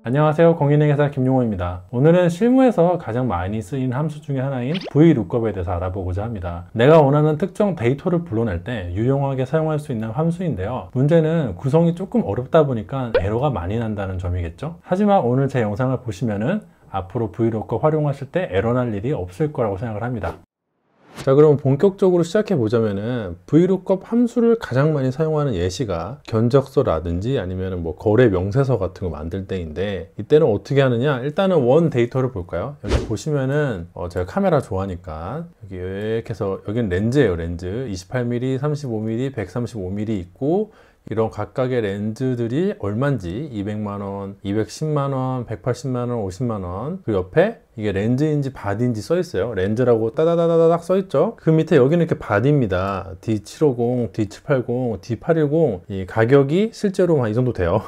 안녕하세요. 공인회계사 김용호입니다. 오늘은 실무에서 가장 많이 쓰이는 함수 중에 하나인 VLOOKUP에 대해서 알아보고자 합니다. 내가 원하는 특정 데이터를 불러낼 때 유용하게 사용할 수 있는 함수인데요. 문제는 구성이 조금 어렵다 보니까 에러가 많이 난다는 점이겠죠. 하지만 오늘 제 영상을 보시면은 앞으로 VLOOKUP 활용하실 때 에러 날 일이 없을 거라고 생각을 합니다. 자, 그럼 본격적으로 시작해 보자면은 VLOOKUP 함수를 가장 많이 사용하는 예시가 견적서라든지 아니면 뭐 거래 명세서 같은 거 만들 때인데, 이때는 어떻게 하느냐, 일단은 원 데이터를 볼까요? 여기 보시면은 제가 카메라 좋아하니까 여기 이렇게 해서, 여기는 렌즈예요. 렌즈 28mm, 35mm, 135mm 있고, 이런 각각의 렌즈들이 얼마인지 200만원, 210만원, 180만원, 50만원, 그 옆에 이게 렌즈인지 바디인지 써 있어요. 렌즈라고 따다다다닥 써 있죠. 그 밑에 여기는 이렇게 바디입니다. D750, D780, D810. 이 가격이 실제로 한 이 정도 돼요.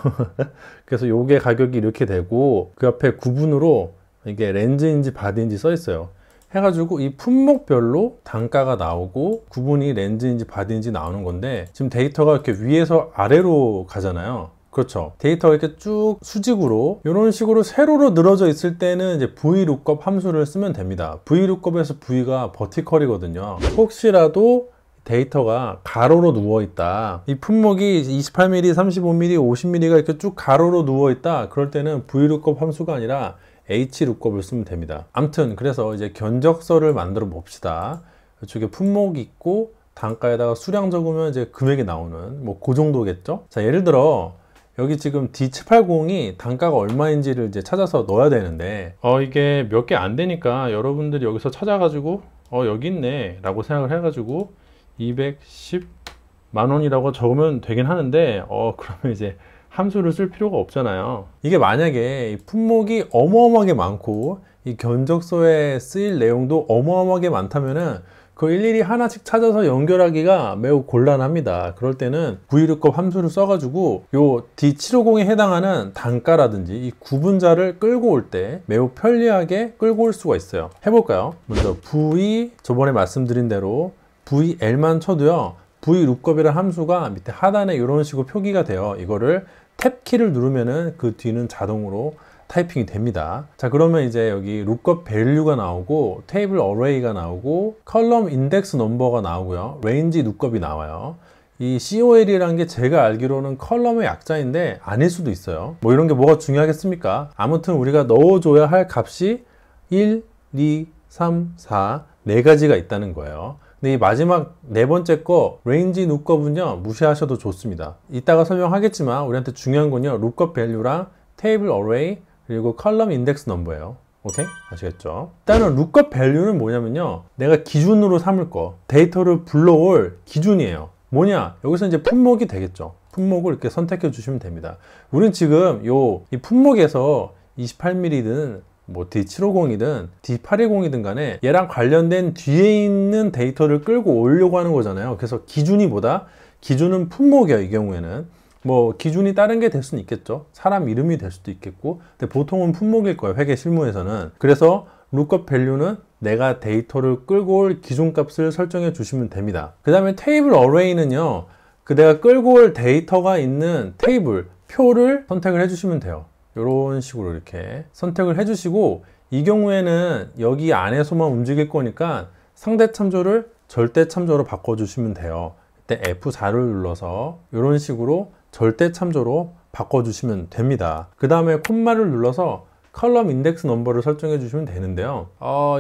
그래서 요게 가격이 이렇게 되고, 그 옆에 구분으로 이게 렌즈인지 바디인지 써 있어요. 해가지고 이 품목별로 단가가 나오고 구분이 렌즈인지 바디인지 나오는 건데, 지금 데이터가 이렇게 위에서 아래로 가잖아요. 그렇죠. 데이터가 이렇게 쭉 수직으로 이런 식으로 세로로 늘어져 있을 때는 이제 VLOOKUP 함수를 쓰면 됩니다. VLOOKUP에서 V가 버티컬이거든요. 혹시라도 데이터가 가로로 누워있다, 이 품목이 28mm, 35mm, 50mm가 이렇게 쭉 가로로 누워있다, 그럴 때는 VLOOKUP 함수가 아니라 HLOOKUP을 쓰면 됩니다. 아무튼 그래서 이제 견적서를 만들어 봅시다. 이쪽에 품목이 있고 단가에다가 수량 적으면 이제 금액이 나오는 뭐 그 정도겠죠. 자, 예를 들어 여기 지금 D780이 단가가 얼마인지를 이제 찾아서 넣어야 되는데, 이게 몇 개 안 되니까 여러분들이 여기서 찾아가지고 여기 있네 라고 생각을 해가지고 210만 원이라고 적으면 되긴 하는데, 그러면 이제 함수를 쓸 필요가 없잖아요. 이게 만약에 이 품목이 어마어마하게 많고 이 견적서에 쓰일 내용도 어마어마하게 많다면은 그 일일이 하나씩 찾아서 연결하기가 매우 곤란합니다. 그럴 때는 VLOOKUP 함수를 써가지고 요 D750에 해당하는 단가라든지 이 구분자를 끌고 올 때 매우 편리하게 끌고 올 수가 있어요. 해볼까요? 먼저 V, 저번에 말씀드린 대로 VL만 쳐도요, VLOOKUP이라는 함수가 밑에 하단에 이런 식으로 표기가 돼요. 이거를 탭키를 누르면은 그 뒤는 자동으로 타이핑이 됩니다. 자, 그러면 이제 여기 lookup value가 나오고 테이블 어레이가 나오고 컬럼 인덱스 넘버가 나오고요, range lookup이 나와요. 이 COL이라는 게 제가 알기로는 컬럼의 약자인데 아닐 수도 있어요. 뭐 이런 게 뭐가 중요하겠습니까? 아무튼 우리가 넣어줘야 할 값이 1, 2, 3, 4 네 가지가 있다는 거예요. 근데 이 마지막 네 번째 거 range lookup은요 무시하셔도 좋습니다. 이따가 설명하겠지만 우리한테 중요한 건요 lookup value랑 table array 그리고 column index number예요. 오케이? 아시겠죠? 일단은 lookup value는 뭐냐면요, 내가 기준으로 삼을 거, 데이터를 불러올 기준이에요. 뭐냐? 여기서 이제 품목이 되겠죠. 품목을 이렇게 선택해 주시면 됩니다. 우린 지금 이 품목에서 28mm든 뭐 D750이든 D810이든 간에 얘랑 관련된 뒤에 있는 데이터를 끌고 오려고 하는 거잖아요. 그래서 기준이 뭐다? 기준은 품목이에요. 이 경우에는 뭐 기준이 다른 게 될 수는 있겠죠. 사람 이름이 될 수도 있겠고, 근데 보통은 품목일 거예요, 회계 실무에서는. 그래서 lookup value는 내가 데이터를 끌고 올 기준값을 설정해 주시면 됩니다. 그 다음에 table array는요, 그 내가 끌고 올 데이터가 있는 테이블, 표를 선택을 해 주시면 돼요. 이런 식으로 이렇게 선택을 해주시고, 이 경우에는 여기 안에서만 움직일 거니까 상대 참조를 절대 참조로 바꿔주시면 돼요. 이때 F4를 눌러서 이런 식으로 절대 참조로 바꿔주시면 됩니다. 그 다음에 콤마를 눌러서 컬럼 인덱스 넘버를 설정해 주시면 되는데요.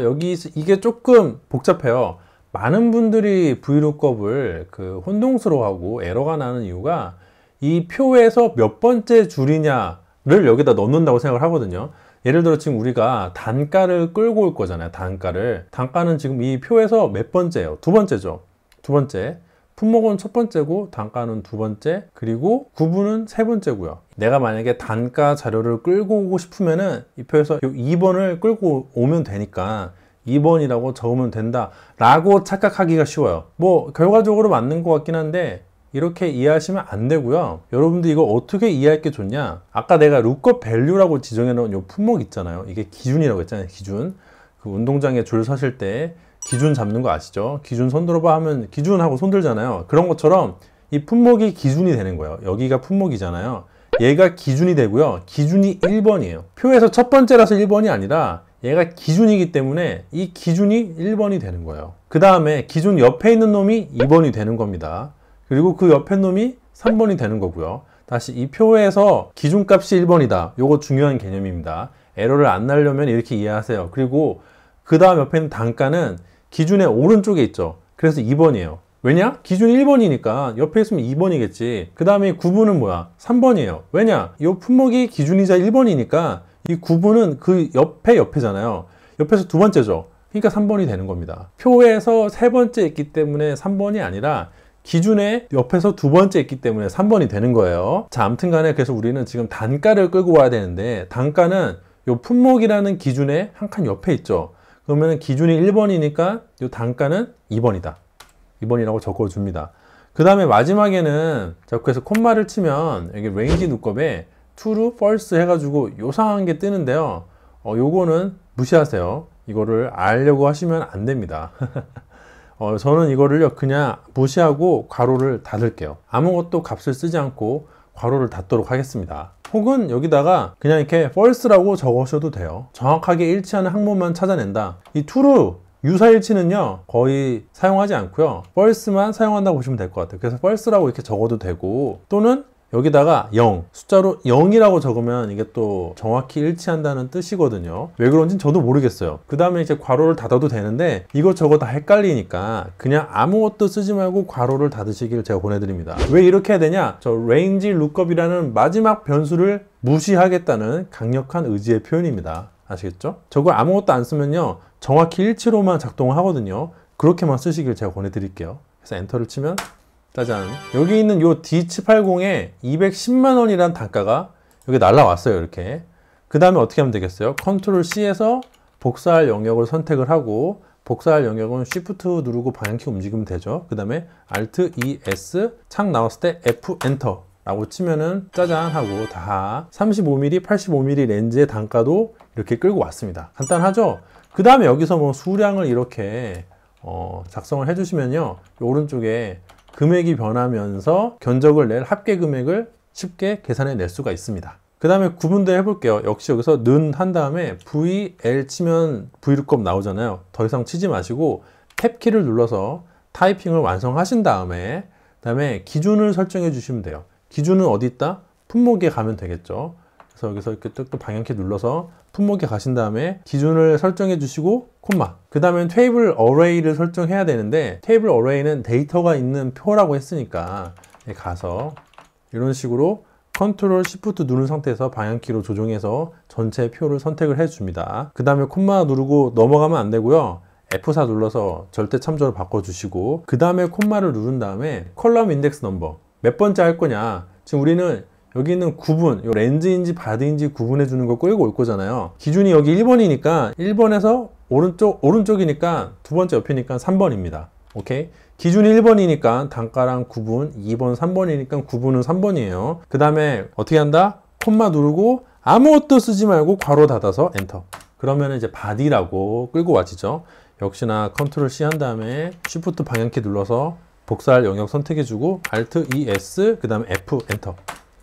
여기 이게 조금 복잡해요. 많은 분들이 VLOOKUP을 그 혼동스러워하고 에러가 나는 이유가 이 표에서 몇 번째 줄이냐를 여기다 넣는다고 생각을 하거든요. 예를 들어 지금 우리가 단가를 끌고 올 거잖아요. 단가는 지금 이 표에서 몇 번째예요? 두 번째죠. 두 번째. 품목은 첫 번째고 단가는 두 번째, 그리고 구분은 세 번째고요. 내가 만약에 단가 자료를 끌고 오고 싶으면은 이 표에서 2번을 끌고 오면 되니까 2번이라고 적으면 된다 라고 착각하기가 쉬워요. 뭐 결과적으로 맞는 것 같긴 한데 이렇게 이해하시면 안 되고요. 여러분들 이거 어떻게 이해할 게 좋냐, 아까 내가 lookup value라고 지정해 놓은 이 품목 있잖아요. 이게 기준이라고 했잖아요. 기준. 그 운동장에 줄 서실 때 기준 잡는 거 아시죠? 기준 손 들어봐 하면 기준하고 손 들잖아요. 그런 것처럼 이 품목이 기준이 되는 거예요. 여기가 품목이잖아요. 얘가 기준이 되고요. 기준이 1번이에요. 표에서 첫 번째라서 1번이 아니라 얘가 기준이기 때문에 이 기준이 1번이 되는 거예요. 그 다음에 기준 옆에 있는 놈이 2번이 되는 겁니다. 그리고 그 옆에 놈이 3번이 되는 거고요. 다시 이 표에서 기준값이 1번이다. 요거 중요한 개념입니다. 에러를 안 날려면 이렇게 이해하세요. 그리고 그 다음 옆에 있는 단가는 기준의 오른쪽에 있죠. 그래서 2번이에요. 왜냐? 기준이 1번이니까 옆에 있으면 2번이겠지. 그 다음에 구분은 뭐야? 3번이에요. 왜냐? 이 품목이 기준이자 1번이니까 이 구분은 그 옆에잖아요. 옆에서 두 번째죠. 그러니까 3번이 되는 겁니다. 표에서 세 번째 있기 때문에 3번이 아니라 기준에 옆에서 두 번째 있기 때문에 3번이 되는 거예요. 자, 아무튼 간에 그래서 우리는 지금 단가를 끌고 와야 되는데 단가는 이 품목이라는 기준에 한 칸 옆에 있죠. 그러면 기준이 1번이니까 이 단가는 2번이다. 2번이라고 적어줍니다. 그 다음에 마지막에는 자, 그래서 콤마를 치면 여기 range lookup에 true, false 해가지고 요상한 게 뜨는데요. 요거는 무시하세요. 이거를 알려고 하시면 안 됩니다. 저는 이거를요 그냥 무시하고 괄호를 닫을게요. 아무것도 값을 쓰지 않고 괄호를 닫도록 하겠습니다. 혹은 여기다가 그냥 이렇게 false라고 적으셔도 돼요. 정확하게 일치하는 항목만 찾아낸다. 이 true 유사일치는요 거의 사용하지 않고요 false만 사용한다고 보시면 될 것 같아요. 그래서 false라고 이렇게 적어도 되고, 또는 여기다가 0 숫자로 0이라고 적으면 이게 또 정확히 일치한다는 뜻이거든요. 왜 그런지 저도 모르겠어요. 그 다음에 이제 괄호를 닫아도 되는데 이것저것 다 헷갈리니까 그냥 아무것도 쓰지 말고 괄호를 닫으시길 제가 보내드립니다. 왜 이렇게 해야 되냐? 저 range lookup이라는 마지막 변수를 무시하겠다는 강력한 의지의 표현입니다. 아시겠죠? 저걸 아무것도 안 쓰면요 정확히 일치로만 작동을 하거든요. 그렇게만 쓰시길 제가 보내드릴게요. 그래서 엔터를 치면 짜잔, 여기 있는 요 D780에 210만 원이란 단가가 여기 날라왔어요. 이렇게. 그 다음에 어떻게 하면 되겠어요? 컨트롤 C에서 복사할 영역을 선택을 하고, 복사할 영역은 Shift 누르고 방향키 움직이면 되죠. 그 다음에 Alt E S 창 나왔을 때 F 엔터 라고 치면은 짜잔 하고 다 35mm, 85mm 렌즈의 단가도 이렇게 끌고 왔습니다. 간단하죠? 그 다음에 여기서 뭐 수량을 이렇게 작성을 해주시면요 오른쪽에 금액이 변하면서 견적을 낼 합계 금액을 쉽게 계산해 낼 수가 있습니다. 그 다음에 구분도 해볼게요. 역시 여기서 는 한 다음에 VL 치면 VLOOKUP 나오잖아요. 더 이상 치지 마시고 탭키를 눌러서 타이핑을 완성하신 다음에 그다음에 기준을 설정해 주시면 돼요. 기준은 어디 있다? 품목에 가면 되겠죠. 그래서 여기서 이렇게 또 방향키 눌러서 품목에 가신 다음에 기준을 설정해 주시고 콤마, 그 다음에 테이블 어레이를 설정해야 되는데 테이블 어레이는 데이터가 있는 표라고 했으니까 가서 이런 식으로 컨트롤 시프트 누른 상태에서 방향키로 조정해서 전체 표를 선택을 해 줍니다. 그 다음에 콤마 누르고 넘어가면 안 되고요 F4 눌러서 절대 참조를 바꿔주시고, 그 다음에 콤마를 누른 다음에 컬럼 인덱스 넘버 몇 번째 할 거냐. 지금 우리는 여기 있는 구분, 요 렌즈인지 바디인지 구분해 주는 거 끌고 올 거잖아요. 기준이 여기 1번이니까 1번에서 오른쪽이니까 두 번째 옆이니까 3번입니다. 오케이? 기준이 1번이니까 단가랑 구분, 2번, 3번이니까 구분은 3번이에요. 그 다음에 어떻게 한다? 콤마 누르고 아무것도 쓰지 말고 괄호 닫아서 엔터. 그러면 이제 바디라고 끌고 와지죠. 역시나 컨트롤 C 한 다음에 Shift 방향키 눌러서 복사할 영역 선택해주고 Alt ES 그 다음에 F 엔터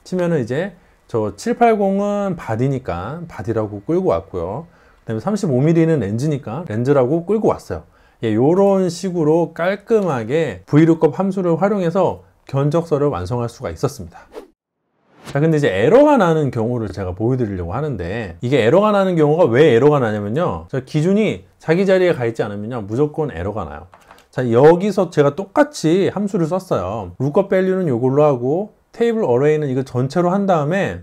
치면은 이제 저 780은 바디니까 바디라고 끌고 왔고요. 그 다음에 35mm는 렌즈니까 렌즈라고 끌고 왔어요. 예, 요런 식으로 깔끔하게 VLOOKUP 함수를 활용해서 견적서를 완성할 수가 있었습니다. 자, 근데 이제 에러가 나는 경우를 제가 보여드리려고 하는데, 이게 에러가 나는 경우가 왜 에러가 나냐면요 저 기준이 자기 자리에 가 있지 않으면요 무조건 에러가 나요. 자, 여기서 제가 똑같이 함수를 썼어요. lookup value는 이걸로 하고 테이블 어레이는 이거 전체로 한 다음에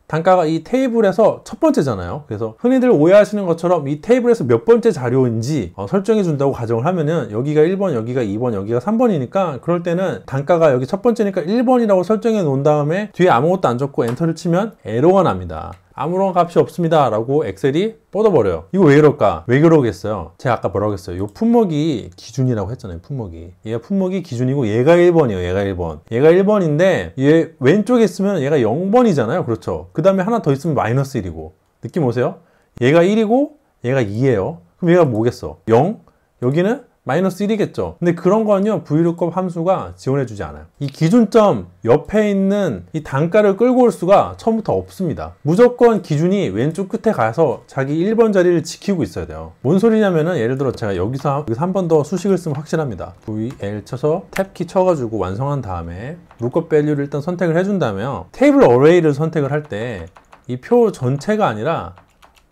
단가가 이 테이블에서 첫 번째잖아요. 그래서 흔히들 오해하시는 것처럼 이 테이블에서 몇 번째 자료인지 설정해 준다고 가정을 하면은 여기가 1번, 여기가 2번, 여기가 3번이니까 그럴 때는 단가가 여기 첫 번째니까 1번이라고 설정해 놓은 다음에 뒤에 아무것도 안 적고 엔터를 치면 에러가 납니다. 아무런 값이 없습니다 라고 엑셀이 뻗어버려요. 이거 왜 이럴까? 왜 그러겠어요? 제가 아까 뭐라고 했어요? 요 품목이 기준이라고 했잖아요. 품목이. 얘가 품목이 기준이고 얘가 1번이에요. 얘가 1번. 얘가 1번인데 얘 왼쪽에 있으면 얘가 0번이잖아요. 그렇죠? 그 다음에 하나 더 있으면 마이너스 1이고. 느낌 오세요? 얘가 1이고 얘가 2예요. 그럼 얘가 뭐겠어? 0? 여기는 마이너스 1이겠죠. 근데 그런 거는요, VLOOKUP 함수가 지원해주지 않아요. 이 기준점 옆에 있는 이 단가를 끌고 올 수가 처음부터 없습니다. 무조건 기준이 왼쪽 끝에 가서 자기 1번 자리를 지키고 있어야 돼요. 뭔 소리냐면은, 예를 들어 제가 여기서 한 번 더 수식을 쓰면 확실합니다. VL 쳐서 탭키 쳐가지고 완성한 다음에 lookup value를 일단 선택을 해준 다음에요, 테이블 어레이를 선택을 할 때 이 표 전체가 아니라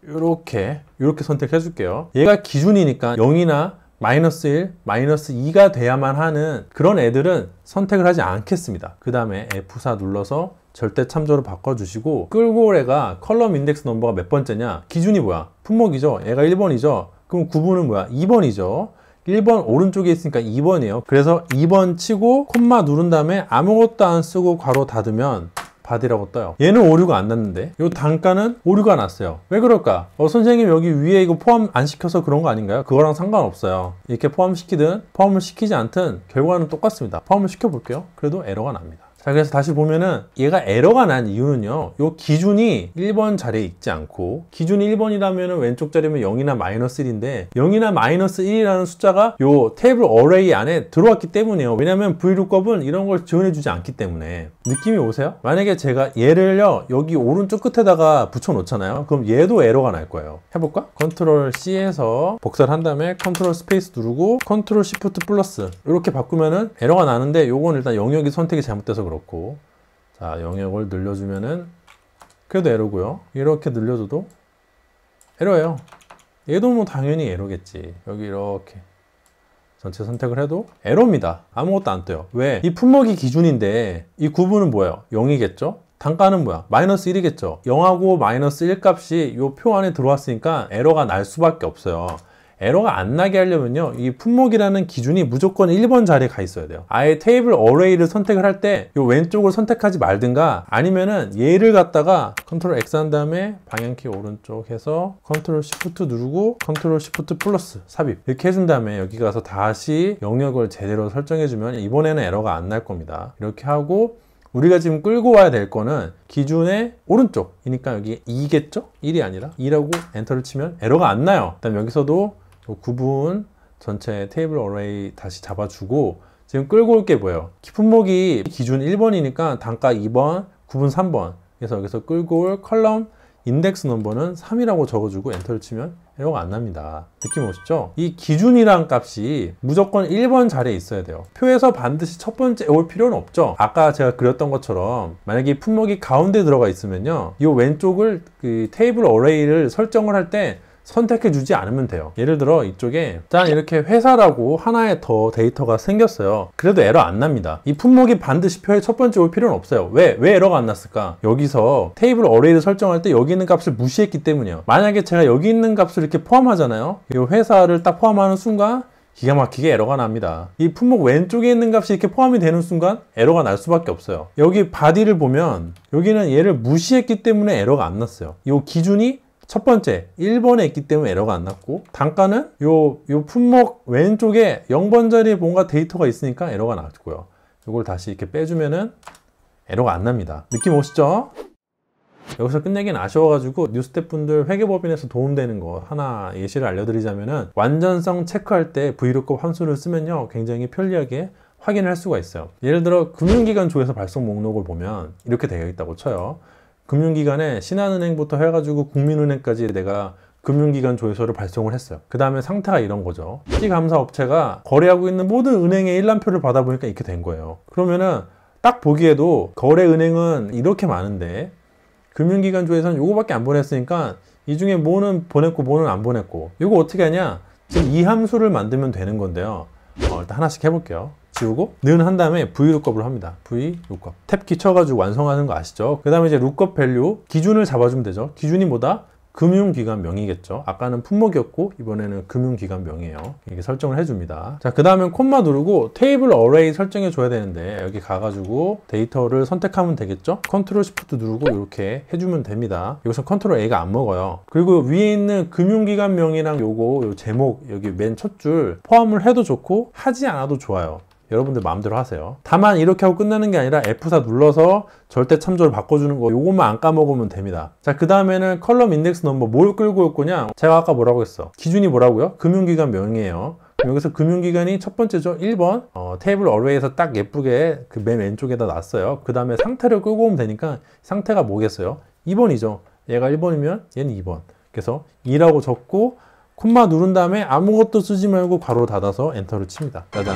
이렇게 선택해 줄게요. 얘가 기준이니까 0이나 마이너스 1, 마이너스 2가 돼야만 하는 그런 애들은 선택을 하지 않겠습니다. 그 다음에 F4 눌러서 절대 참조로 바꿔주시고, 끌고 올 애가 컬럼 인덱스 넘버가 몇 번째냐, 기준이 뭐야? 품목이죠. 얘가 1번이죠. 그럼 구분은 뭐야? 2번이죠. 1번 오른쪽에 있으니까 2번이에요. 그래서 2번 치고 콤마 누른 다음에 아무것도 안 쓰고 괄호 닫으면 바디라고 떠요. 얘는 오류가 안 났는데 이 단가는 오류가 났어요. 왜 그럴까? 선생님 여기 위에 이거 포함 안 시켜서 그런 거 아닌가요? 그거랑 상관없어요. 이렇게 포함시키든 포함을 시키지 않든 결과는 똑같습니다. 포함을 시켜볼게요. 그래도 에러가 납니다. 자, 그래서 다시 보면은 얘가 에러가 난 이유는요, 요 기준이 1번 자리에 있지 않고, 기준이 1번이라면 왼쪽 자리면 0이나 마이너스 1인데 0이나 마이너스 1이라는 숫자가 요 테이블 어레이 안에 들어왔기 때문이에요. 왜냐면 VLOOKUP은 이런 걸 지원해주지 않기 때문에. 느낌이 오세요? 만약에 제가 얘를요 여기 오른쪽 끝에다가 붙여 놓잖아요. 그럼 얘도 에러가 날 거예요. 해볼까? 컨트롤 C에서 복사를 한 다음에 컨트롤 스페이스 누르고 컨트롤 시프트 플러스 이렇게 바꾸면은 에러가 나는데, 요건 일단 영역이 선택이 잘못돼서 그렇고, 자, 영역을 늘려주면은 그래도 에러고요. 이렇게 늘려줘도 에러예요. 얘도 뭐 당연히 에러겠지. 여기 이렇게 전체 선택을 해도 에러입니다. 아무것도 안 떠요. 왜? 이 품목이 기준인데 이 구분은 뭐예요? 0이겠죠? 단가는 뭐야? 마이너스 1이겠죠? 0하고 마이너스 1 값이 이 표 안에 들어왔으니까 에러가 날 수밖에 없어요. 에러가 안 나게 하려면요, 이 품목이라는 기준이 무조건 1번 자리에 가 있어야 돼요. 아예 테이블 어레이를 선택을 할 때 이 왼쪽을 선택하지 말든가, 아니면은 얘를 갖다가 컨트롤 X 한 다음에 방향키 오른쪽 해서 컨트롤 시프트 누르고 컨트롤 시프트 플러스 삽입 이렇게 해준 다음에 여기 가서 다시 영역을 제대로 설정해주면 이번에는 에러가 안 날 겁니다. 이렇게 하고, 우리가 지금 끌고 와야 될 거는 기준의 오른쪽이니까 여기 2겠죠? 1이 아니라 2라고 엔터를 치면 에러가 안 나요. 그다음 여기서도 구분 전체 테이블 어레이 다시 잡아주고, 지금 끌고 올 게 뭐예요? 품목이 기준 1번이니까 단가 2번, 구분 3번. 그래서 여기서 끌고 올 컬럼 인덱스 넘버는 3이라고 적어주고 엔터를 치면 에러가 안 납니다. 느낌 오시죠? 이 기준이란 값이 무조건 1번 자리에 있어야 돼요. 표에서 반드시 첫 번째 올 필요는 없죠. 아까 제가 그렸던 것처럼 만약에 이 품목이 가운데 들어가 있으면요, 이 왼쪽을 그 테이블 어레이를 설정을 할 때 선택해 주지 않으면 돼요. 예를 들어 이쪽에 짠 이렇게 회사라고 하나의 더 데이터가 생겼어요. 그래도 에러 안 납니다. 이 품목이 반드시 표에 첫 번째 올 필요는 없어요. 왜 에러가 안 났을까? 여기서 테이블 어레이를 설정할 때 여기 있는 값을 무시했기 때문이에요. 만약에 제가 여기 있는 값을 이렇게 포함하잖아요. 이 회사를 딱 포함하는 순간 기가 막히게 에러가 납니다. 이 품목 왼쪽에 있는 값이 이렇게 포함이 되는 순간 에러가 날 수밖에 없어요. 여기 바디를 보면 여기는 얘를 무시했기 때문에 에러가 안 났어요. 이 기준이 첫 번째 1번에 있기 때문에 에러가 안 났고, 단가는 요 품목 왼쪽에 0번 자리에 뭔가 데이터가 있으니까 에러가 났고요. 이걸 다시 이렇게 빼주면은 에러가 안 납니다. 느낌 오시죠? 여기서 끝내긴 아쉬워가지고 뉴스텝 분들 회계법인에서 도움되는 거 하나 예시를 알려드리자면은, 완전성 체크할 때 VLOOKUP 함수를 쓰면요 굉장히 편리하게 확인을 할 수가 있어요. 예를 들어 금융기관 조회서 발송 목록을 보면 이렇게 되어 있다고 쳐요. 금융기관에 신한은행부터 해가지고 국민은행까지 내가 금융기관 조회서를 발송을 했어요. 그 다음에 상태가 이런 거죠. 시감사업체가 거래하고 있는 모든 은행의 일람표를 받아보니까 이렇게 된 거예요. 그러면은 딱 보기에도 거래은행은 이렇게 많은데 금융기관 조회서는 요거밖에 안 보냈으니까 이 중에 뭐는 보냈고 뭐는 안 보냈고, 이거 어떻게 하냐? 지금 이 함수를 만들면 되는 건데요. 일단 하나씩 해볼게요. 지우고 는 한 다음에 VLOOKUP을 합니다. VLOOKUP 탭키 쳐가지고 완성하는 거 아시죠? 그 다음에 이제 lookup value 기준을 잡아주면 되죠. 기준이 뭐다? 금융기관명이겠죠. 아까는 품목이었고 이번에는 금융기관명이에요. 이렇게 설정을 해줍니다. 자, 그 다음에 콤마 누르고 테이블 어레이 설정해 줘야 되는데 여기 가가지고 데이터를 선택하면 되겠죠. 컨트롤 시프트 누르고 이렇게 해주면 됩니다. 여기서 컨트롤 A가 안 먹어요. 그리고 위에 있는 금융기관명이랑 요 제목 여기 맨 첫 줄 포함을 해도 좋고 하지 않아도 좋아요. 여러분들 마음대로 하세요. 다만 이렇게 하고 끝나는 게 아니라 F4 눌러서 절대 참조를 바꿔주는 거, 요것만 안 까먹으면 됩니다. 자, 그 다음에는 컬럼 인덱스 넘버 뭘 끌고 올 거냐? 제가 아까 뭐라고 했어? 기준이 뭐라고요? 금융기관 명이에요. 여기서 금융기관이 첫 번째죠. 1번 테이블 어레이에서 딱 예쁘게 그 맨 왼쪽에다 놨어요. 그 다음에 상태를 끌고 오면 되니까 상태가 뭐겠어요? 2번이죠. 얘가 1번이면 얘는 2번. 그래서 2라고 적고 콤마 누른 다음에 아무것도 쓰지 말고 괄호 닫아서 엔터를 칩니다. 짜잔.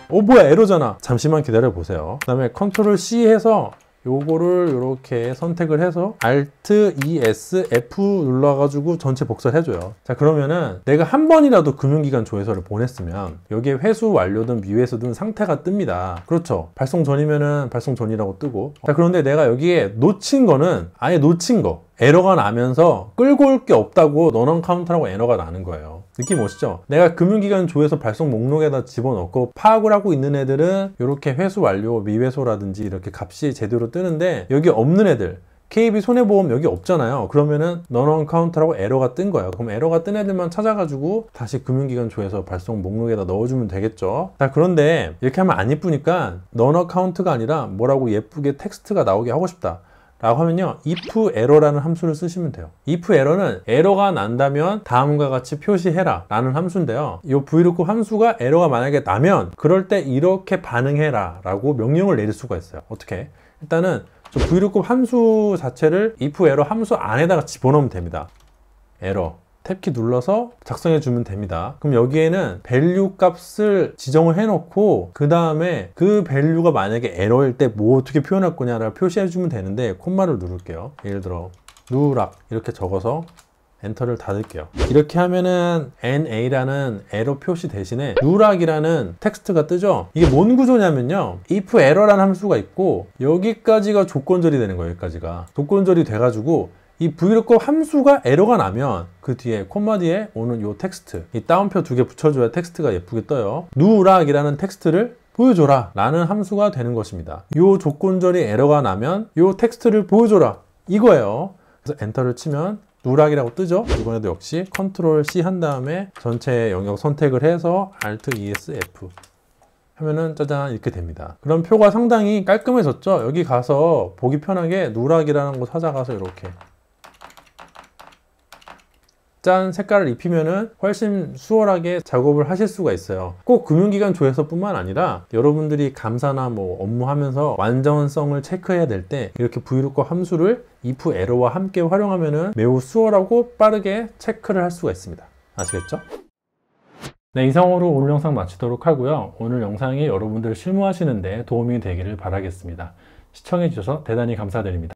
뭐야 에러잖아. 잠시만 기다려 보세요. 그 다음에 컨트롤 C 해서 요거를 이렇게 선택을 해서 Alt ES F 눌러가지고 전체 복사를 해줘요. 자, 그러면은 내가 한 번이라도 금융기관 조회서를 보냈으면 여기에 회수 완료든 미회수든 상태가 뜹니다. 그렇죠. 발송 전이면은 발송 전이라고 뜨고. 자, 그런데 내가 여기에 놓친 거는 아예 놓친 거. 에러가 나면서 끌고 올 게 없다고 너넌 카운트라고 에러가 나는 거예요. 느낌 오시죠? 내가 금융기관 조회서 발송 목록에다 집어넣고 파악을 하고 있는 애들은 이렇게 회수 완료, 미회수라든지 이렇게 값이 제대로 뜨는데 여기 없는 애들 KB 손해보험 여기 없잖아요. 그러면은 너넌 카운트라고 에러가 뜬 거예요. 그럼 에러가 뜬 애들만 찾아가지고 다시 금융기관 조회서 발송 목록에다 넣어주면 되겠죠. 자, 그런데 이렇게 하면 안 예쁘니까 너넌 카운트가 아니라 뭐라고 예쁘게 텍스트가 나오게 하고 싶다 라고 하면요, if error라는 함수를 쓰시면 돼요. if error는 에러가 난다면 다음과 같이 표시해라 라는 함수인데요, 이 vlookup 함수가 에러가 만약에 나면 그럴 때 이렇게 반응해라 라고 명령을 내릴 수가 있어요. 어떻게? 일단은 저 vlookup 함수 자체를 if error 함수 안에다가 집어넣으면 됩니다. 에러 탭키 눌러서 작성해 주면 됩니다. 그럼 여기에는 value 값을 지정을 해 놓고 그 다음에 그 value가 만약에 에러일 때 뭐 어떻게 표현할 거냐를 표시해 주면 되는데 콤마를 누를게요. 예를 들어 누락 이렇게 적어서 엔터를 닫을게요. 이렇게 하면은 NA라는 에러 표시 대신에 누락이라는 텍스트가 뜨죠. 이게 뭔 구조냐면요, if error라는 함수가 있고 여기까지가 조건절이 되는 거예요. 여기까지가 조건절이 돼가지고 이 vlookup 함수가 에러가 나면 그 뒤에 콤마 뒤에 오는 요 텍스트, 이 따옴표 2개 붙여줘야 텍스트가 예쁘게 떠요. 누락이라는 텍스트를 보여줘라 라는 함수가 되는 것입니다. 요 조건절이 에러가 나면 요 텍스트를 보여줘라 이거예요. 그래서 엔터를 치면 누락이라고 뜨죠. 이번에도 역시 컨트롤 C 한 다음에 전체 영역 선택을 해서 Alt ES F 하면은 짜잔 이렇게 됩니다. 그럼 표가 상당히 깔끔해졌죠. 여기 가서 보기 편하게 누락이라는 거 찾아가서 이렇게 짠 색깔을 입히면은 훨씬 수월하게 작업을 하실 수가 있어요. 꼭 금융기관 조회서뿐만 아니라 여러분들이 감사나 뭐 업무하면서 완전성을 체크해야 될 때 이렇게 vlookup 함수를 if error와 함께 활용하면은 매우 수월하고 빠르게 체크를 할 수가 있습니다. 아시겠죠? 네, 이상으로 오늘 영상 마치도록 하고요. 오늘 영상이 여러분들 실무하시는데 도움이 되기를 바라겠습니다. 시청해 주셔서 대단히 감사드립니다.